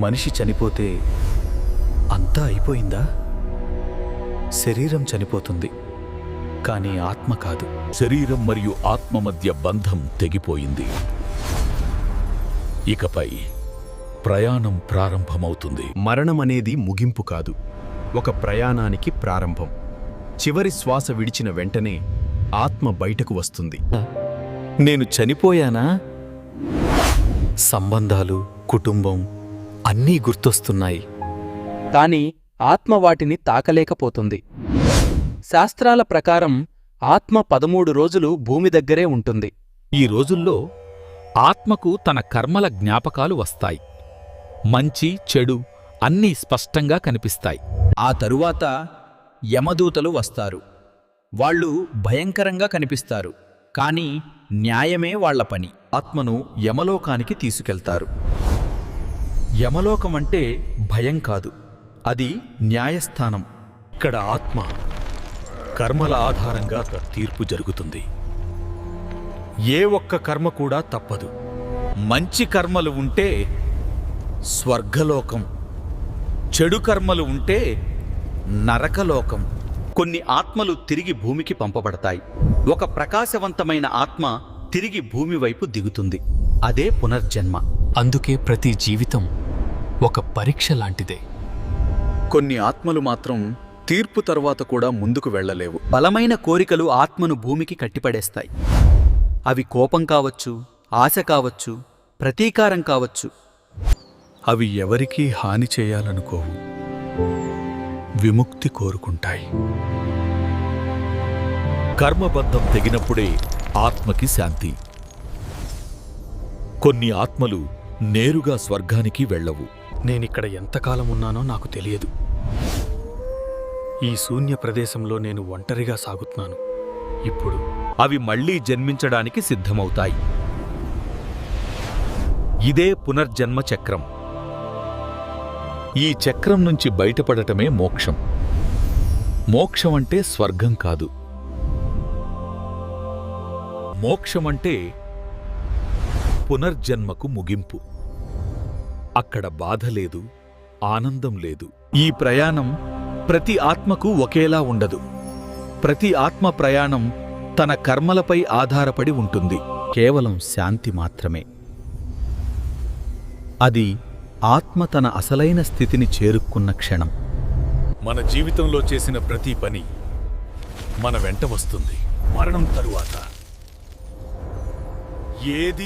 మనిషి చనిపోతే అంతా అయిపోయిందా? శరీరం చనిపోతుంది, కానీ ఆత్మ కాదు. శరీరం మరియు ఆత్మ మధ్య బంధం తెగిపోయింది. ఇకపై ప్రయాణం ప్రారంభమవుతుంది. మరణమనేది ముగింపు కాదు, ఒక ప్రయాణానికి ప్రారంభం. చివరి శ్వాస విడిచిన వెంటనే ఆత్మ బయటకు వస్తుంది. నేను చనిపోయానా? సంబంధాలు, కుటుంబం అన్నీ గుర్తొస్తున్నాయి. కాని ఆత్మ వాటిని తాకలేకపోతుంది. శాస్త్రాల ప్రకారం ఆత్మ 13 రోజులు భూమి దగ్గరే ఉంటుంది. ఈ రోజుల్లో ఆత్మకు తన కర్మల జ్ఞాపకాలు వస్తాయి. మంచి చెడు అన్నీ స్పష్టంగా కనిపిస్తాయి. ఆ తరువాత యమదూతలు వస్తారు. వాళ్ళు భయంకరంగా కనిపిస్తారు, కానీ న్యాయమే వాళ్ల పని. ఆత్మను యమలోకానికి తీసుకెళ్తారు. యమలోకం అంటే భయం కాదు, అది న్యాయస్థానం. ఇక్కడ ఆత్మ కర్మల ఆధారంగా తీర్పు జరుగుతుంది. ఏ ఒక్క కర్మ కూడా తప్పదు. మంచి కర్మలు ఉంటే స్వర్గలోకం, చెడు కర్మలు ఉంటే నరకలోకం. కొన్ని ఆత్మలు తిరిగి భూమికి పంపబడతాయి. ఒక ప్రకాశవంతమైన ఆత్మ తిరిగి భూమి వైపు దిగుతుంది. అదే పునర్జన్మ. అందుకే ప్రతి జీవితం ఒక పరీక్ష లాంటిదే. కొన్ని ఆత్మలు మాత్రం తీర్పు తర్వాత కూడా ముందుకు వెళ్ళలేవు. బలమైన కోరికలు ఆత్మను భూమికి కట్టిపడేస్తాయి. అవి కోపం కావచ్చు, ఆశ కావచ్చు, ప్రతీకారం కావచ్చు. అవి ఎవరికీ హాని చేయాలనుకోవు, విముక్తి కోరుకుంటాయి. కర్మబంధం తెగినప్పుడే ఆత్మకి శాంతి. కొన్ని ఆత్మలు నేరుగా స్వర్గానికి వెళ్ళవు. నేనిక్కడ ఎంతకాలం ఉన్నానో నాకు తెలియదు. ఈ శూన్య ప్రదేశంలో నేను ఒంటరిగా సాగుతున్నాను. ఇప్పుడు అవి మళ్లీ జన్మించడానికి సిద్ధమవుతాయి. ఇదే పునర్జన్మ చక్రం. ఈ చక్రం నుంచి బయటపడటమే మోక్షం. మోక్షం అంటే స్వర్గం కాదు. మోక్షమంటే పునర్జన్మకు ముగింపు. అక్కడ బాధ లేదు, ఆనందం లేదు. ఈ ప్రయాణం ప్రతి ఆత్మకు ఒకేలా ఉండదు. ప్రతి ఆత్మ ప్రయాణం తన కర్మలపై ఆధారపడి ఉంటుంది. కేవలం శాంతి మాత్రమే. అది ఆత్మ తన అసలైన స్థితిని చేరుకున్న క్షణం. మన జీవితంలో చేసిన ప్రతి పని మన వెంట వస్తుంది. మరణం తరువాత ఏదీ